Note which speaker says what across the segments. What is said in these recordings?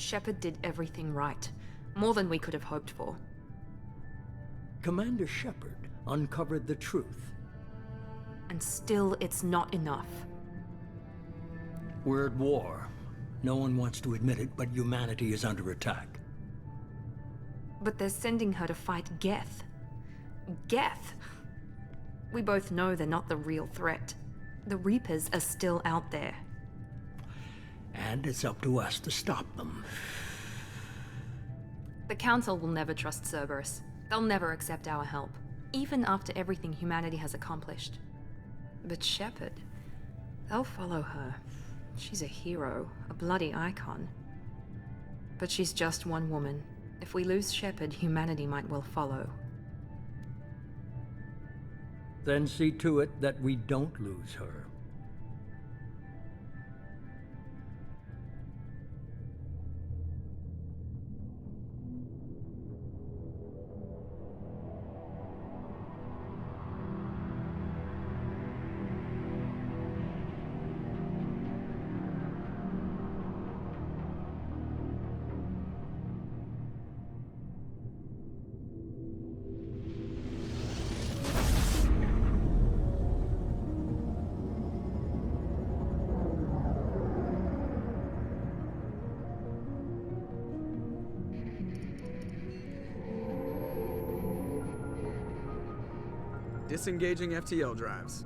Speaker 1: Shepard did everything right. More than we could have hoped for.
Speaker 2: Commander Shepard uncovered the truth.
Speaker 1: And still, it's not enough.
Speaker 2: We're at war. No one wants to admit it, but humanity is under attack.
Speaker 1: But they're sending her to fight Geth. Geth! We both know they're not the real threat. The Reapers are still out there.
Speaker 2: And it's up to us to stop them.
Speaker 1: The Council will never trust Cerberus. They'll never accept our help, even after everything humanity has accomplished. But Shepard, they'll follow her. She's a hero, a bloody icon. But she's just one woman. If we lose Shepard, humanity might well follow.
Speaker 2: Then see to it that we don't lose her.
Speaker 3: Disengaging FTL drives.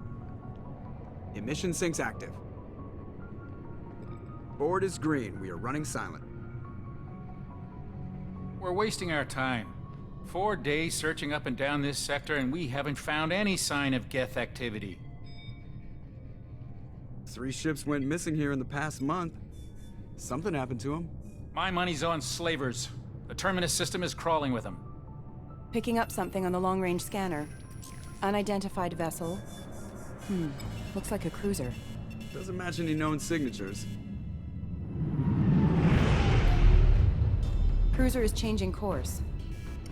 Speaker 3: Emission sinks active. Board is green. We are running silent.
Speaker 4: We're wasting our time. 4 days searching up and down this sector, and we haven't found any sign of Geth activity.
Speaker 3: 3 ships went missing here in the past month. Something happened to them.
Speaker 4: My money's on slavers. The Terminus system is crawling with them.
Speaker 5: Picking up something on the long-range scanner. Unidentified vessel. Looks like a cruiser.
Speaker 3: Doesn't match any known signatures.
Speaker 5: Cruiser is changing course.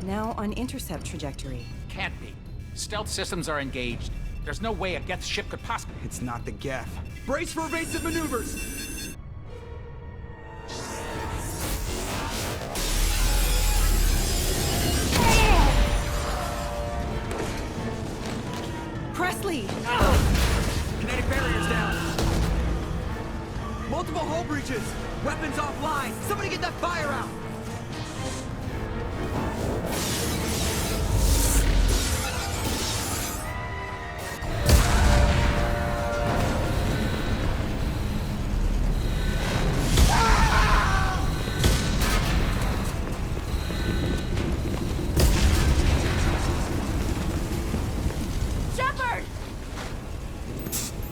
Speaker 5: Now on intercept trajectory.
Speaker 4: Can't be. Stealth systems are engaged. There's no way a Geth ship could possibly...
Speaker 3: It's not the Geth. Brace for evasive maneuvers!
Speaker 5: Presley!
Speaker 3: Kinetic barriers down. Multiple hull breaches. Weapons offline. Somebody get that fire out.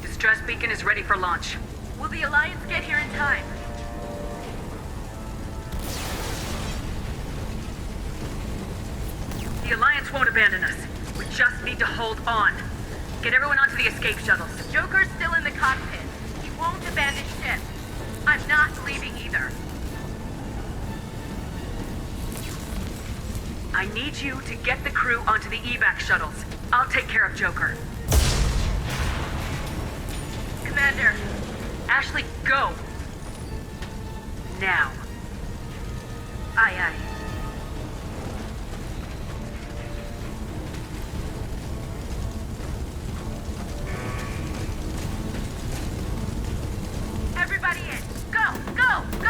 Speaker 6: Distress beacon is ready for launch. Will the Alliance get here in time? The Alliance won't abandon us. We just need to hold on. Get everyone onto the escape shuttles. Joker's still in the cockpit. He won't abandon ship. I'm not leaving either. I need you to get the crew onto the evac shuttles. I'll take care of Joker. Commander, Ashley, go! Now. Aye, aye. Everybody in! Go! Go! Go!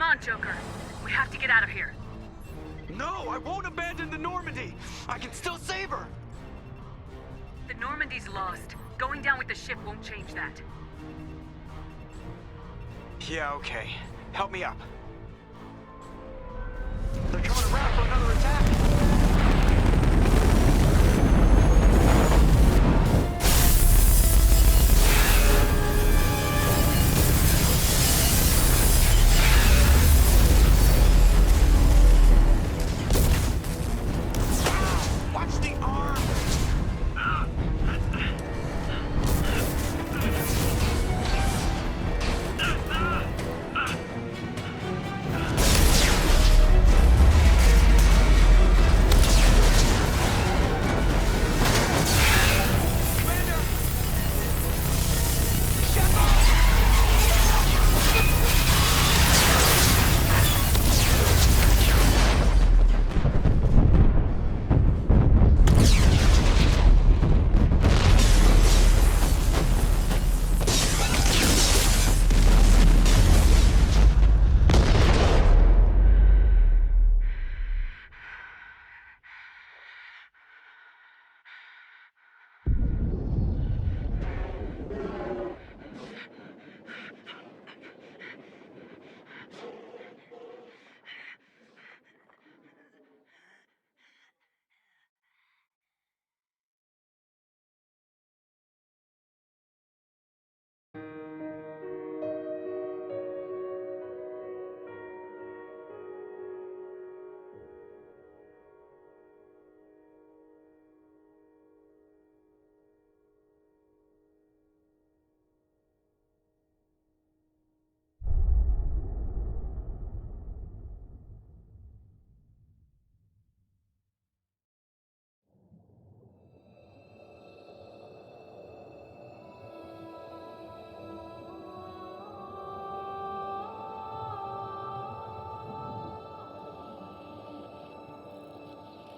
Speaker 6: Come on, Joker. We have to get out of here.
Speaker 3: No, I won't abandon the Normandy! I can still save her!
Speaker 6: The Normandy's lost. Going down with the ship won't change that.
Speaker 3: Yeah, okay. Help me up. They're coming around for another attack!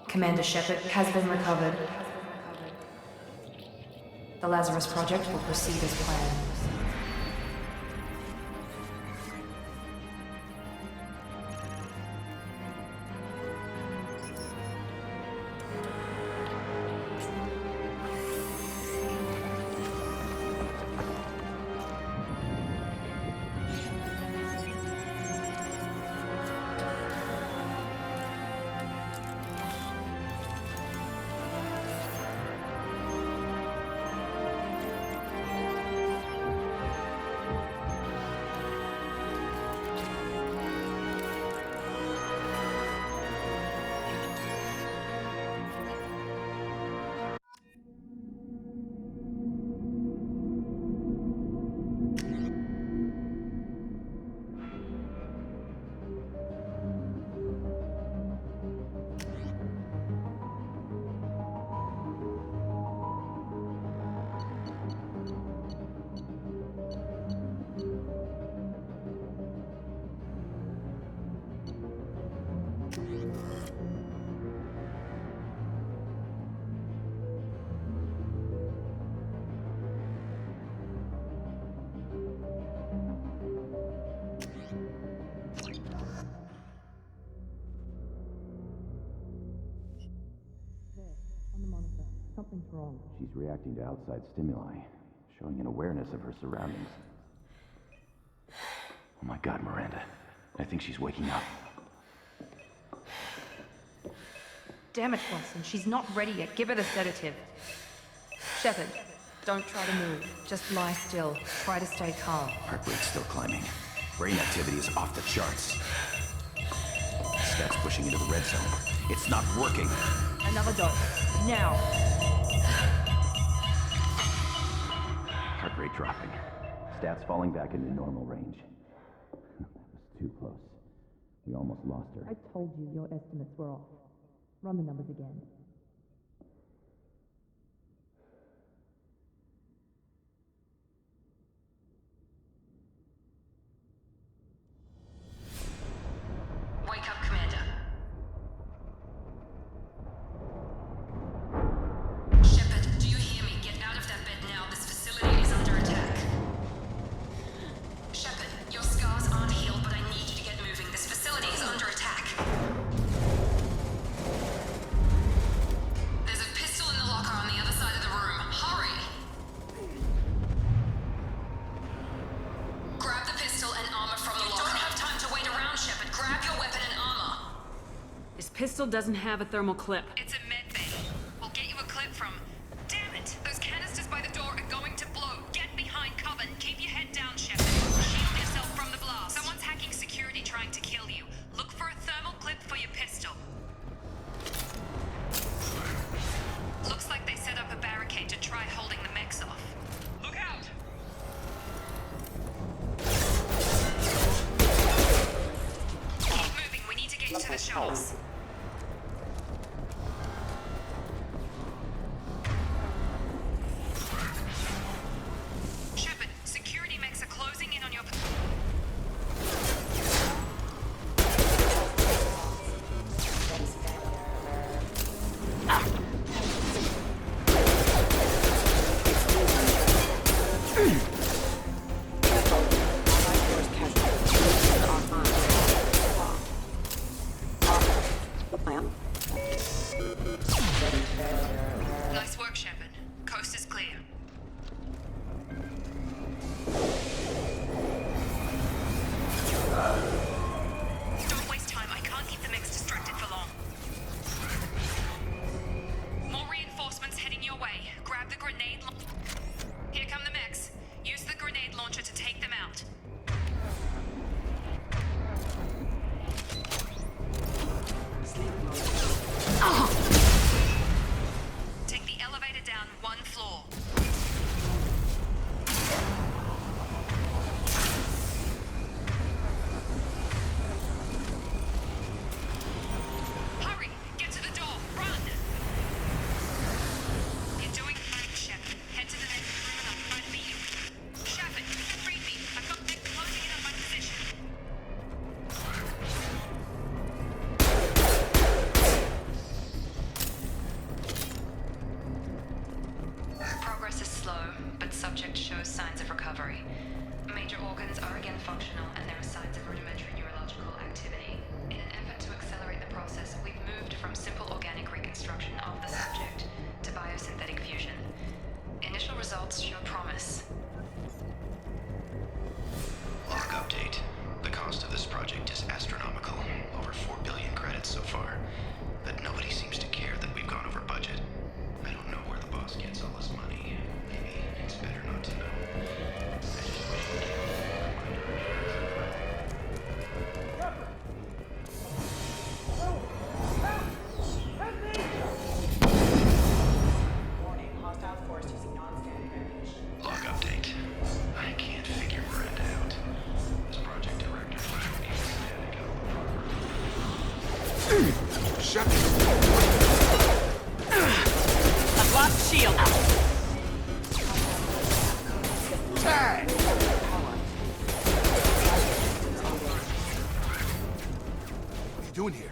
Speaker 1: Commander Shepard has been recovered. The Lazarus Project will proceed as planned.
Speaker 7: Something's wrong. She's reacting to outside stimuli, showing an awareness of her surroundings. Oh my God, Miranda. I think she's waking up.
Speaker 1: Damn it, Watson. She's not ready yet. Give her the sedative. Shepard, don't try to move. Just lie still. Try to stay calm.
Speaker 7: Heart rate's still climbing. Brain activity is off the charts. Stats pushing into the red zone. It's not working.
Speaker 1: Another dose. Now.
Speaker 7: Heart rate dropping. Stats falling back into normal range. That was too close. We almost lost her.
Speaker 8: I told you your estimates were off. Run the numbers again.
Speaker 1: Wake up, Commander. Shepard, do you hear me? Get out of that bed now. This facility is under attack. Shepard, your scars aren't healed, but I need you to get moving.
Speaker 9: pistol doesn't have a thermal clip.
Speaker 1: It's a med bay. We'll get you a clip from... Damn it! Those canisters by the door are going to blow. Get behind cover and keep your head down, Shepard. Shield yourself from the blast. Someone's hacking security trying to kill you. Look for a thermal clip for your pistol. Looks like they set up a barricade to try holding the mechs off. Look out! Keep moving. We need to get to the shuttles. Shepard, security mechs are closing in on your... Nice work, Shepard. Coast is clear. Don't waste time. I can't keep the mechs distracted for long. More reinforcements heading your way. Grab the grenade. Here come the mechs. Use the grenade launcher to take them out. Take the elevator down one floor. Hurry! Get to the door! Run! You're doing fine, Shepard. Head to the next room and I'll try to meet you. Shepard, read me. I've got them closing in on my position. Progress is slow, but subject shows signs of recovery. Major organs are again functional, and there are signs of rudimentary neurological activity. In an effort to accelerate the process, we've moved from simple organic reconstruction of the subject to biosynthetic fusion. Initial results show promise.
Speaker 10: Log update. The cost of this project is astronomical. Over 4 billion credits so far. But nobody seems to care that we've gone over budget. I don't know where the boss gets all this money. Maybe it's better not to know. I just wish we could
Speaker 11: Warning, hostile force using non-standard ammunition.
Speaker 10: Log update. I can't figure Miranda out. This project director should be ecstatic of the progress.
Speaker 3: Shepard!
Speaker 11: I've lost shield.
Speaker 3: Tag! What are you doing here?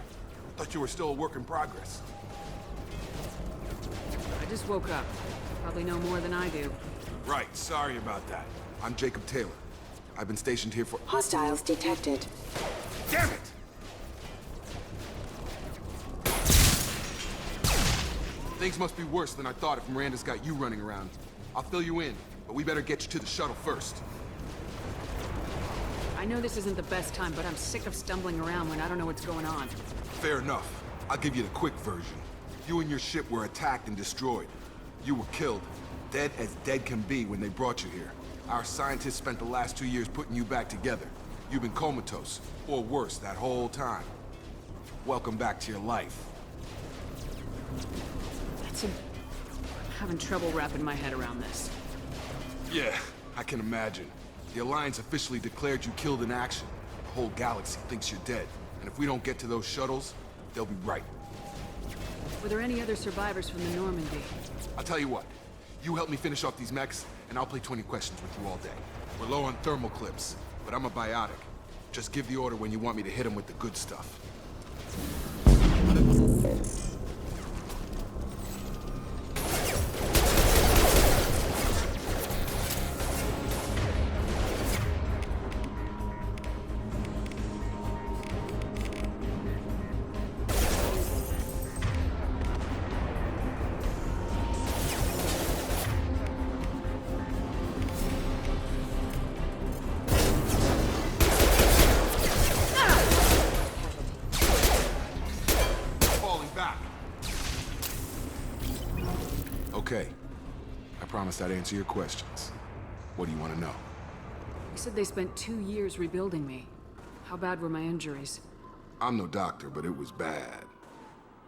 Speaker 3: Thought you were still a work in progress.
Speaker 9: I just woke up. Probably know more than I do.
Speaker 3: Right, sorry about that. I'm Jacob Taylor. I've been stationed here for...
Speaker 5: Hostiles detected.
Speaker 3: Damn it! Things must be worse than I thought if Miranda's got you running around. I'll fill you in, but we better get you to the shuttle first.
Speaker 9: I know this isn't the best time, but I'm sick of stumbling around when I don't know what's going on.
Speaker 3: Fair enough. I'll give you the quick version. You and your ship were attacked and destroyed. You were killed. Dead as dead can be when they brought you here. Our scientists spent the last 2 years putting you back together. You've been comatose, or worse, that whole time. Welcome back to your life.
Speaker 9: I'm having trouble wrapping my head around this.
Speaker 3: Yeah, I can imagine. The Alliance officially declared you killed in action. The whole galaxy thinks you're dead. And if we don't get to those shuttles, they'll be right.
Speaker 9: Were there any other survivors from the Normandy?
Speaker 3: I'll tell you what. You help me finish off these mechs, and I'll play 20 questions with you all day. We're low on thermal clips, but I'm a biotic. Just give the order when you want me to hit them with the good stuff. promised I'd answer your questions. What do you want to know?
Speaker 9: You said they spent 2 years rebuilding me. How bad were my injuries?
Speaker 3: I'm no doctor, but it was bad.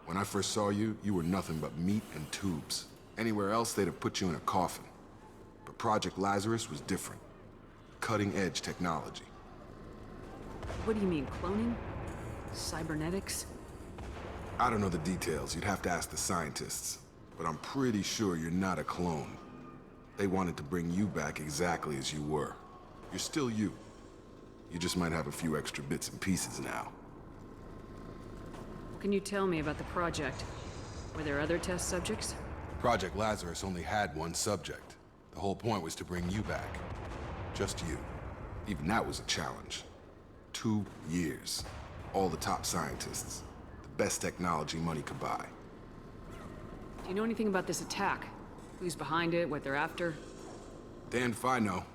Speaker 3: When I first saw you, you were nothing but meat and tubes. Anywhere else, they'd have put you in a coffin. But Project Lazarus was different. Cutting-edge technology.
Speaker 9: What do you mean, cloning? Cybernetics?
Speaker 3: I don't know the details. You'd have to ask the scientists. But I'm pretty sure you're not a clone. They wanted to bring you back exactly as you were. You're still you. You just might have a few extra bits and pieces now.
Speaker 9: What can you tell me about the project? Were there other test subjects?
Speaker 3: Project Lazarus only had one subject. The whole point was to bring you back. Just you. Even that was a challenge. 2 years. All the top scientists. The best technology money could buy.
Speaker 9: Do you know anything about this attack? Who's behind it, what they're after?
Speaker 3: Damned if I know.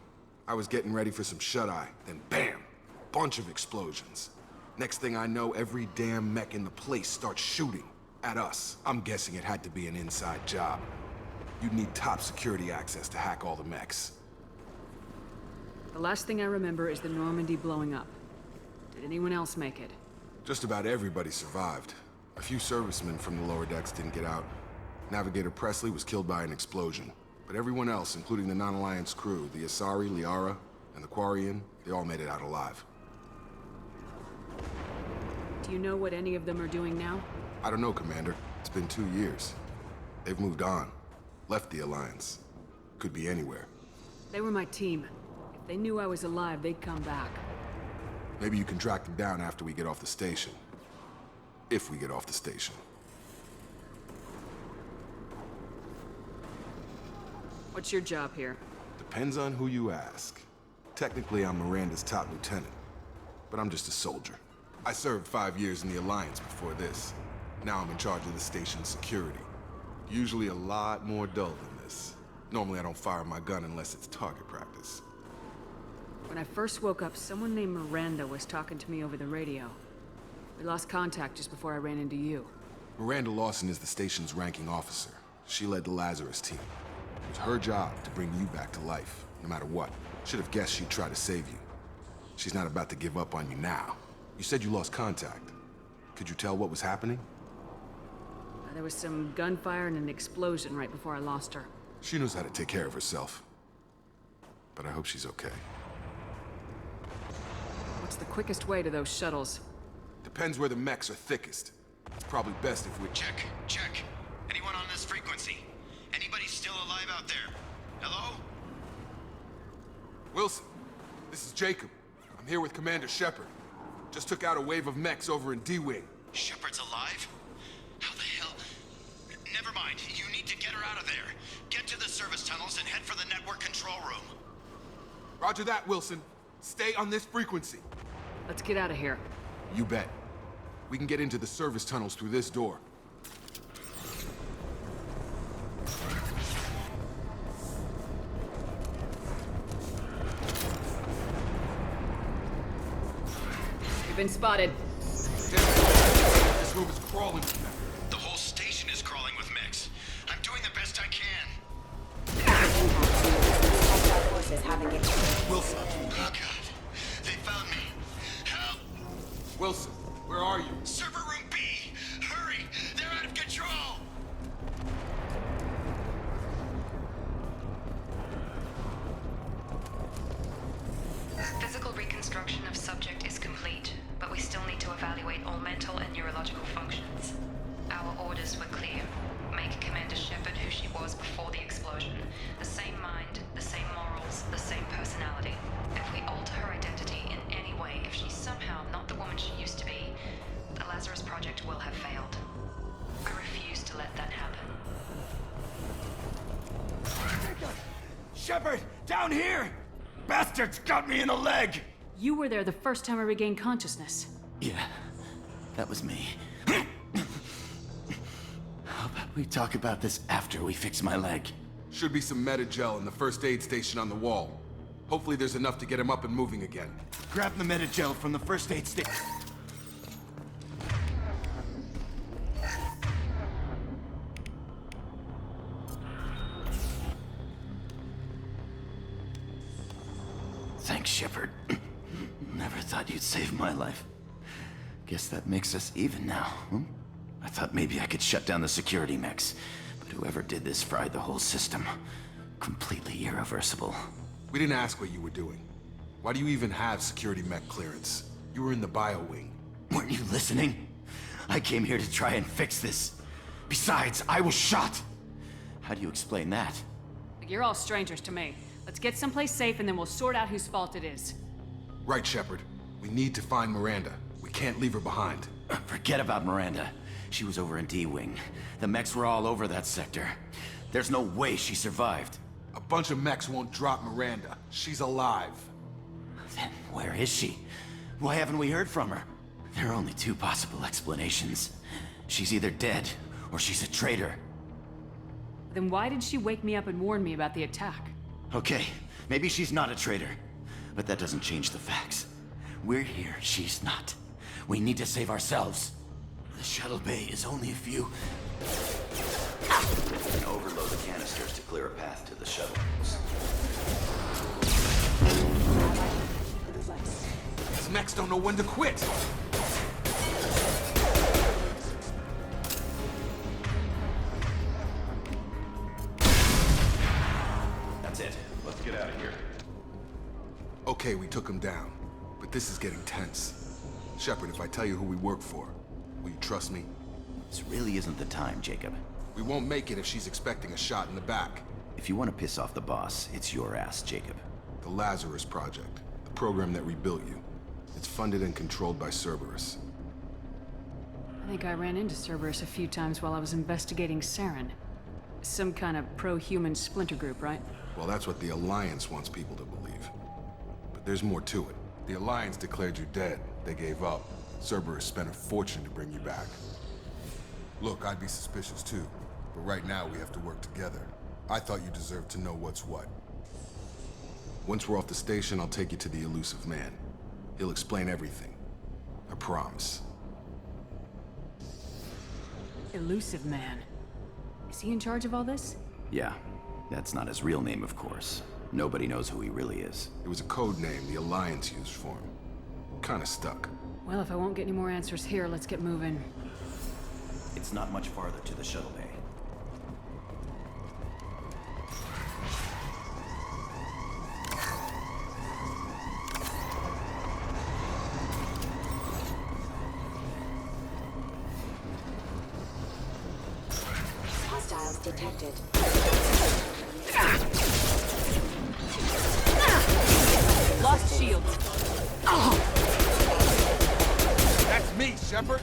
Speaker 3: I was getting ready for some shut-eye, then bam! Bunch of explosions. Next thing I know, every damn mech in the place starts shooting at us. I'm guessing it had to be an inside job. You'd need top security access to hack all the mechs.
Speaker 9: The last thing I remember is the Normandy blowing up. Did anyone else make it?
Speaker 3: Just about everybody survived. A few servicemen from the lower decks didn't get out. Navigator Presley was killed by an explosion. But everyone else, including the non-Alliance crew, the Asari, Liara, and the Quarian, they all made it out alive.
Speaker 9: Do you know what any of them are doing now?
Speaker 3: I don't know, Commander. It's been 2 years. They've moved on. Left the Alliance. Could be anywhere.
Speaker 9: They were my team. If they knew I was alive, they'd come back.
Speaker 3: Maybe you can track them down after we get off the station. If we get off the station.
Speaker 9: What's your job here?
Speaker 3: Depends on who you ask. Technically, I'm Miranda's top lieutenant. But I'm just a soldier. I served 5 years in the Alliance before this. Now I'm in charge of the station's security. Usually a lot more dull than this. Normally I don't fire my gun unless it's target practice.
Speaker 9: When I first woke up, someone named Miranda was talking to me over the radio. We lost contact just before I ran into you.
Speaker 3: Miranda Lawson is the station's ranking officer. She led the Lazarus team. It was her job to bring you back to life, no matter what. Should have guessed she'd try to save you. She's not about to give up on you now. You said you lost contact. Could you tell what was happening?
Speaker 9: There was some gunfire and an explosion right before I lost her.
Speaker 3: She knows how to take care of herself. But I hope she's okay.
Speaker 9: What's the quickest way to those shuttles?
Speaker 3: Depends where the mechs are thickest. It's probably best if we...
Speaker 10: Check. Anyone on this frequency? Anybody still alive out there? Hello?
Speaker 3: Wilson, this is Jacob. I'm here with Commander Shepard. Just took out a wave of mechs over in D-Wing.
Speaker 10: Shepard's alive? How the hell? Never mind. You need to get her out of there. Get to the service tunnels and head for the network control room.
Speaker 3: Roger that, Wilson. Stay on this frequency.
Speaker 9: Let's get out of here.
Speaker 3: You bet. We can get into the service tunnels through this door.
Speaker 9: We've been spotted.
Speaker 3: This room is crawling with them.
Speaker 10: The whole station is crawling with mechs. I'm doing the best I can.
Speaker 3: Wilson.
Speaker 10: Oh, God. They found me. Help!
Speaker 3: Wilson, where are you?
Speaker 10: Server room B! Hurry! They're out of control!
Speaker 1: Physical reconstruction of subject is complete, but we still need to evaluate all mental and neurological functions. Our orders were clear. Make Commander Shepard who she was before the explosion. The same mind, the same morals, the same personality. If we alter her identity in any way, if she's somehow not the woman she used to be, the Lazarus Project will have failed. I refuse to let that happen.
Speaker 12: Shepard! Down here! Bastards got me in the leg!
Speaker 9: You were there the first time I regained consciousness.
Speaker 12: Yeah, that was me. How about we talk about this after we fix my leg?
Speaker 3: Should be some meta-gel in the first aid station on the wall. Hopefully there's enough to get him up and moving again.
Speaker 12: Grab the meta-gel from the first aid station. Thanks, Shepard. Never thought you'd save my life. Guess that makes us even now, hmm? I thought maybe I could shut down the security mechs, but whoever did this fried the whole system. Completely irreversible.
Speaker 3: We didn't ask what you were doing. Why do you even have security mech clearance? You were in the bio wing.
Speaker 12: Weren't you listening? I came here to try and fix this. Besides, I was shot. How do you explain that?
Speaker 9: You're all strangers to me. Let's get someplace safe and then we'll sort out whose fault it is.
Speaker 3: Right, Shepard. We need to find Miranda. We can't leave her behind.
Speaker 12: Forget about Miranda. She was over in D-Wing. The mechs were all over that sector. There's no way she survived.
Speaker 3: A bunch of mechs won't drop Miranda. She's alive.
Speaker 12: Then where is she? Why haven't we heard from her? There are only two possible explanations. She's either dead, or she's a traitor.
Speaker 9: Then why did she wake me up and warn me about the attack?
Speaker 12: Okay, maybe she's not a traitor. But that doesn't change the facts. We're here, she's not. We need to save ourselves. The shuttle bay is only a few...
Speaker 10: And overload the canisters to clear a path to the shuttle.
Speaker 3: These mechs don't know when to quit.
Speaker 10: That's it. Let's get out of here.
Speaker 3: Okay, we took him down. But this is getting tense. Shepard, if I tell you who we work for, will you trust me?
Speaker 12: This really isn't the time, Jacob.
Speaker 3: We won't make it if she's expecting a shot in the back.
Speaker 12: If you want to piss off the boss, it's your ass, Jacob.
Speaker 3: The Lazarus Project, the program that rebuilt you. It's funded and controlled by Cerberus.
Speaker 9: I think I ran into Cerberus a few times while I was investigating Saren. Some kind of pro-human splinter group, right?
Speaker 3: Well, that's what the Alliance wants people to believe. But there's more to it. The Alliance declared you dead. They gave up. Cerberus spent a fortune to bring you back. Look, I'd be suspicious too. But right now we have to work together. I thought you deserved to know what's what. Once we're off the station, I'll take you to the elusive man. He'll explain everything. I promise.
Speaker 9: Elusive man. Is he in charge of all this?
Speaker 12: Yeah. That's not his real name, of course. Nobody knows who he really is.
Speaker 3: It was a code name the Alliance used for him. Kinda stuck.
Speaker 9: Well, if I won't get any more answers here, let's get moving.
Speaker 12: It's not much farther to the shuttle bay.
Speaker 8: Hostiles detected.
Speaker 9: Lost shields.
Speaker 3: That's me, Shepard!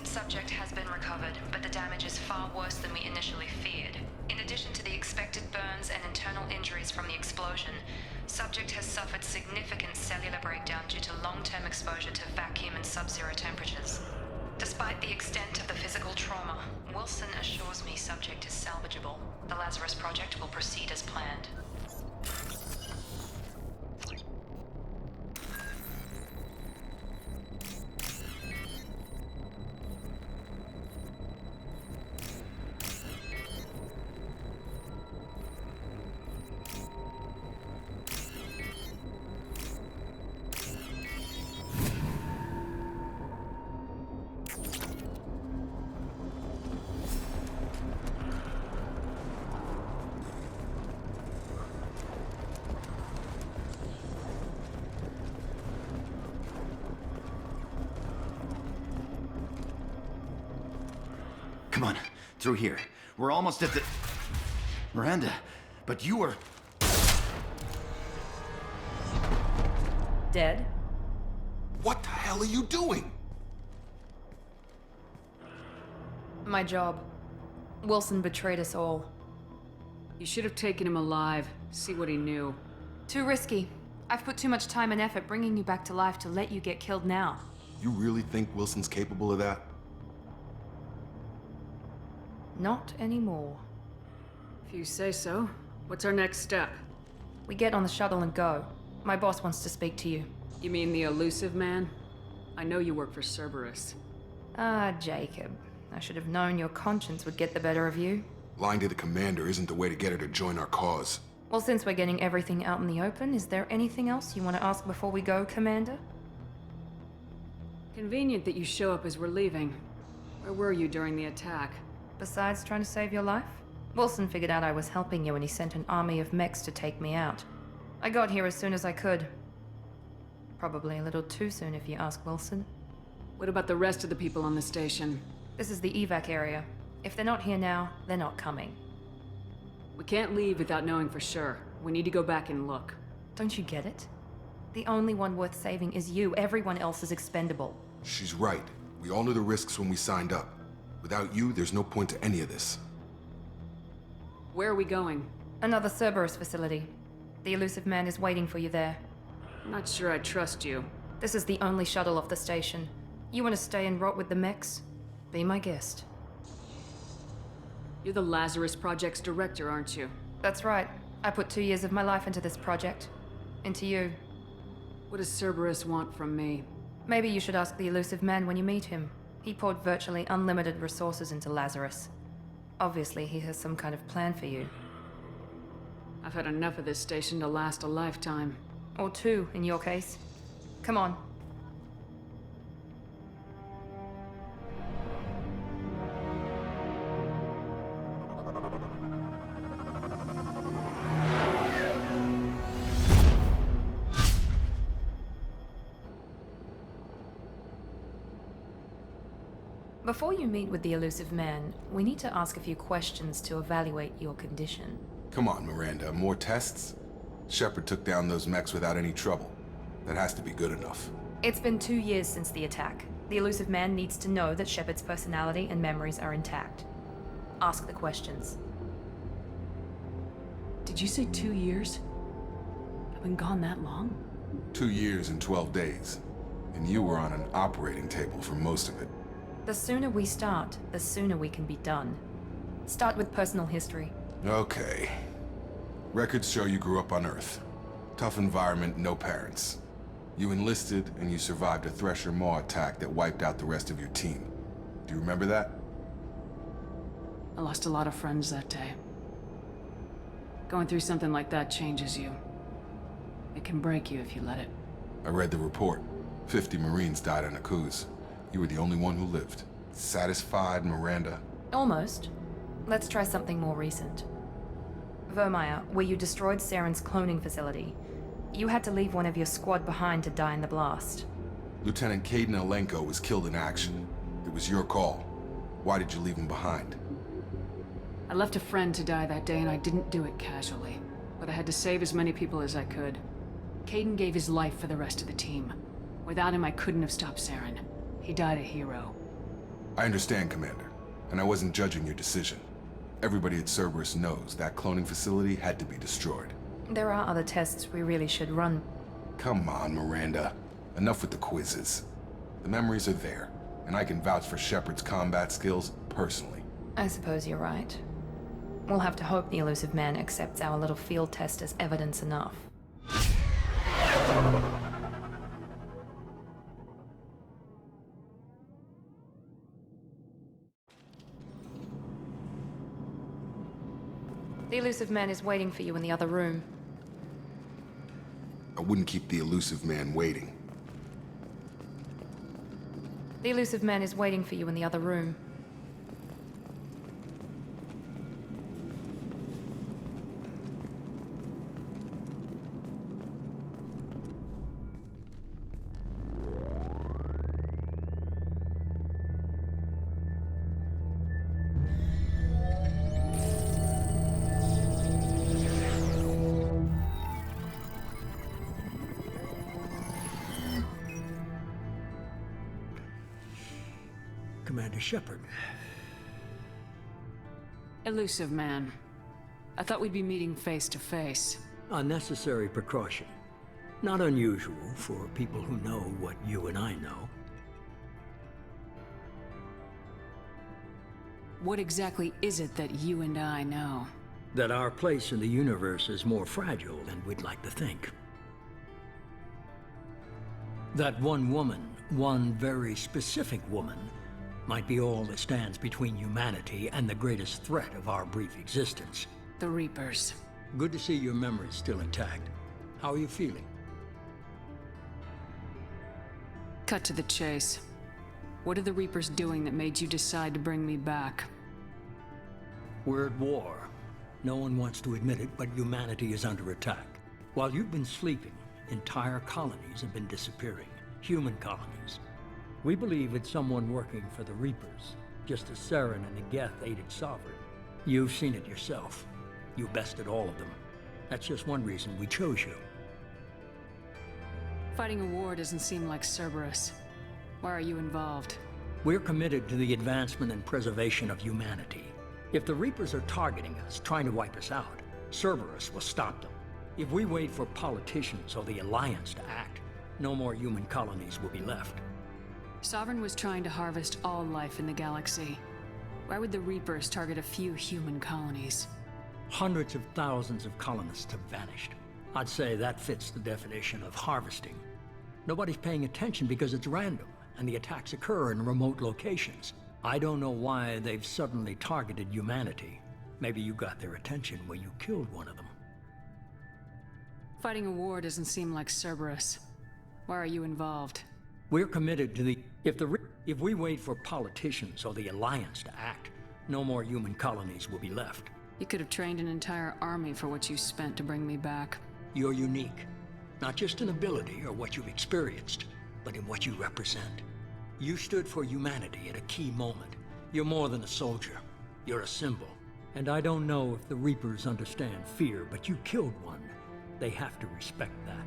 Speaker 1: Subject has been recovered, but the damage is far worse than we initially feared. In addition to the expected burns and internal injuries from the explosion, subject has suffered significant cellular breakdown due to long-term exposure to vacuum and sub-zero temperatures. Despite the extent of the physical trauma, Wilson assures me subject is salvageable. The Lazarus Project will proceed as planned.
Speaker 12: Come on, through here. We're almost at the... Miranda, but you were...
Speaker 1: Dead?
Speaker 3: What the hell are you doing?
Speaker 1: My job. Wilson betrayed us all.
Speaker 9: You should have taken him alive, see what he knew.
Speaker 1: Too risky. I've put too much time and effort bringing you back to life to let you get killed now.
Speaker 3: You really think Wilson's capable of that?
Speaker 1: Not anymore.
Speaker 9: If you say so. What's our next step?
Speaker 1: We get on the shuttle and go. My boss wants to speak to you.
Speaker 9: You mean the elusive man? I know you work for Cerberus.
Speaker 1: Ah, Jacob. I should have known your conscience would get the better of you.
Speaker 3: Lying to the commander isn't the way to get her to join our cause.
Speaker 1: Well, since we're getting everything out in the open, is there anything else you want to ask before we go, Commander?
Speaker 9: Convenient that you show up as we're leaving. Where were you during the attack?
Speaker 1: Besides trying to save your life? Wilson figured out I was helping you and he sent an army of mechs to take me out. I got here as soon as I could. Probably a little too soon if you ask Wilson.
Speaker 9: What about the rest of the people on the station?
Speaker 1: This is the evac area. If they're not here now, they're not coming.
Speaker 9: We can't leave without knowing for sure. We need to go back and look.
Speaker 1: Don't you get it? The only one worth saving is you. Everyone else is expendable.
Speaker 3: She's right. We all knew the risks when we signed up. Without you, there's no point to any of this.
Speaker 9: Where are we going?
Speaker 1: Another Cerberus facility. The elusive man is waiting for you there.
Speaker 9: I'm not sure I trust you.
Speaker 1: This is the only shuttle off the station. You want to stay and rot with the mechs? Be my guest.
Speaker 9: You're the Lazarus Project's director, aren't you?
Speaker 1: That's right. I put 2 years of my life into this project. Into you.
Speaker 9: What does Cerberus want from me?
Speaker 1: Maybe you should ask the elusive man when you meet him. He poured virtually unlimited resources into Lazarus. Obviously, he has some kind of plan for you.
Speaker 9: I've had enough of this station to last a lifetime.
Speaker 1: Or 2, in your case. Come on. Before you meet with the elusive man, we need to ask a few questions to evaluate your condition.
Speaker 3: Come on, Miranda, more tests? Shepard took down those mechs without any trouble. That has to be good enough.
Speaker 1: It's been 2 years since the attack. The elusive man needs to know that Shepard's personality and memories are intact. Ask the questions.
Speaker 9: Did you say 2 years? I've been gone that long?
Speaker 3: 2 years and 12 days. And you were on an operating table for most of it.
Speaker 1: The sooner we start, the sooner we can be done. Start with personal history.
Speaker 3: Okay. Records show you grew up on Earth. Tough environment, no parents. You enlisted, and you survived a Thresher Maw attack that wiped out the rest of your team. Do you remember that?
Speaker 9: I lost a lot of friends that day. Going through something like that changes you. It can break you if you let it.
Speaker 3: I read the report. 50 Marines died on Akuz. You were the only one who lived. Satisfied, Miranda?
Speaker 1: Almost. Let's try something more recent. Vermeer, where you destroyed Saren's cloning facility. You had to leave one of your squad behind to die in the blast.
Speaker 3: Lieutenant Caden Alenko was killed in action. It was your call. Why did you leave him behind?
Speaker 9: I left a friend to die that day and I didn't do it casually. But I had to save as many people as I could. Caden gave his life for the rest of the team. Without him, I couldn't have stopped Saren. He died a hero.
Speaker 3: I understand, Commander. And I wasn't judging your decision. Everybody at Cerberus knows that cloning facility had to be destroyed.
Speaker 1: There are other tests we really should run.
Speaker 3: Come on, Miranda. Enough with the quizzes. The memories are there, and I can vouch for Shepard's combat skills personally.
Speaker 1: I suppose you're right. We'll have to hope the elusive man accepts our little field test as evidence enough. The elusive man is waiting for you in the other room.
Speaker 3: I wouldn't keep the elusive man waiting.
Speaker 1: The elusive man is waiting for you in the other room.
Speaker 2: Commander Shepard.
Speaker 9: Elusive man. I thought we'd be meeting face to face.
Speaker 2: A necessary precaution. Not unusual for people who know what you and I know.
Speaker 9: What exactly is it that you and I know?
Speaker 2: That our place in the universe is more fragile than we'd like to think. That one woman, one very specific woman, might be all that stands between humanity and the greatest threat of our brief existence.
Speaker 9: The Reapers.
Speaker 2: Good to see your memory's still intact. How are you feeling?
Speaker 9: Cut to the chase. What are the Reapers doing that made you decide to bring me back?
Speaker 2: We're at war. No one wants to admit it, but humanity is under attack. While you've been sleeping, entire colonies have been disappearing. Human colonies. We believe it's someone working for the Reapers, just as Saren and the Geth aided Sovereign. You've seen it yourself. You bested all of them. That's just one reason we chose you.
Speaker 9: Fighting a war doesn't seem like Cerberus. Why are you involved?
Speaker 2: We're committed to the advancement and preservation of humanity. If the Reapers are targeting us, trying to wipe us out, Cerberus will stop them. If we wait for politicians or the Alliance to act, no more human colonies will be left.
Speaker 9: Sovereign was trying to harvest all life in the galaxy. Why would the Reapers target a few human colonies?
Speaker 2: Hundreds of thousands of colonists have vanished. I'd say that fits the definition of harvesting. Nobody's paying attention because it's random, and the attacks occur in remote locations. I don't know why they've suddenly targeted humanity. Maybe you got their attention when you killed one of them.
Speaker 9: Fighting a war doesn't seem like Cerberus. Why are you involved?
Speaker 2: We're committed to the... If we wait for politicians or the Alliance to act, no more human colonies will be left.
Speaker 9: You could have trained an entire army for what you spent to bring me back.
Speaker 2: You're unique. Not just in ability or what you've experienced, but in what you represent. You stood for humanity at a key moment. You're more than a soldier. You're a symbol. And I don't know if the Reapers understand fear, but you killed one. They have to respect that.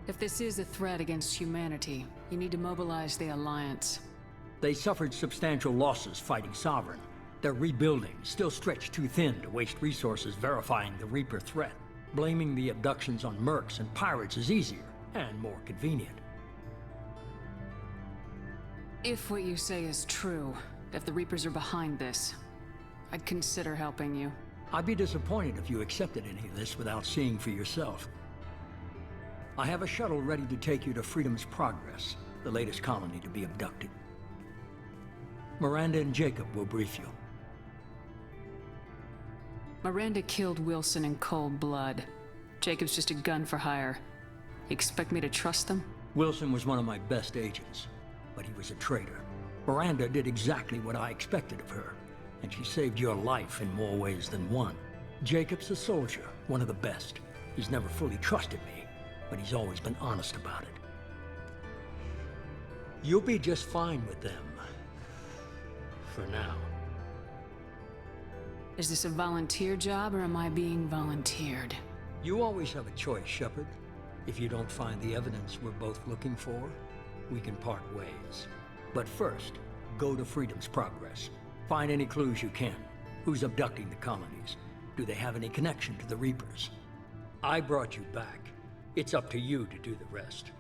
Speaker 9: If this is a threat against humanity, you need to mobilize the Alliance.
Speaker 2: They suffered substantial losses fighting Sovereign. They're rebuilding, still stretched too thin to waste resources verifying the Reaper threat. Blaming the abductions on mercs and pirates is easier, and more convenient.
Speaker 9: If what you say is true, if the Reapers are behind this, I'd consider helping you.
Speaker 2: I'd be disappointed if you accepted any of this without seeing for yourself. I have a shuttle ready to take you to Freedom's Progress, the latest colony to be abducted. Miranda and Jacob will brief you.
Speaker 9: Miranda killed Wilson in cold blood. Jacob's just a gun for hire. You expect me to trust them?
Speaker 2: Wilson was one of my best agents, but he was a traitor. Miranda did exactly what I expected of her, and she saved your life in more ways than one. Jacob's a soldier, one of the best. He's never fully trusted me, but he's always been honest about it. You'll be just fine with them. For now.
Speaker 9: Is this a volunteer job, or am I being volunteered?
Speaker 2: You always have a choice, Shepard. If you don't find the evidence we're both looking for, we can part ways. But first, go to Freedom's Progress. Find any clues you can. Who's abducting the colonies? Do they have any connection to the Reapers? I brought you back. It's up to you to do the rest.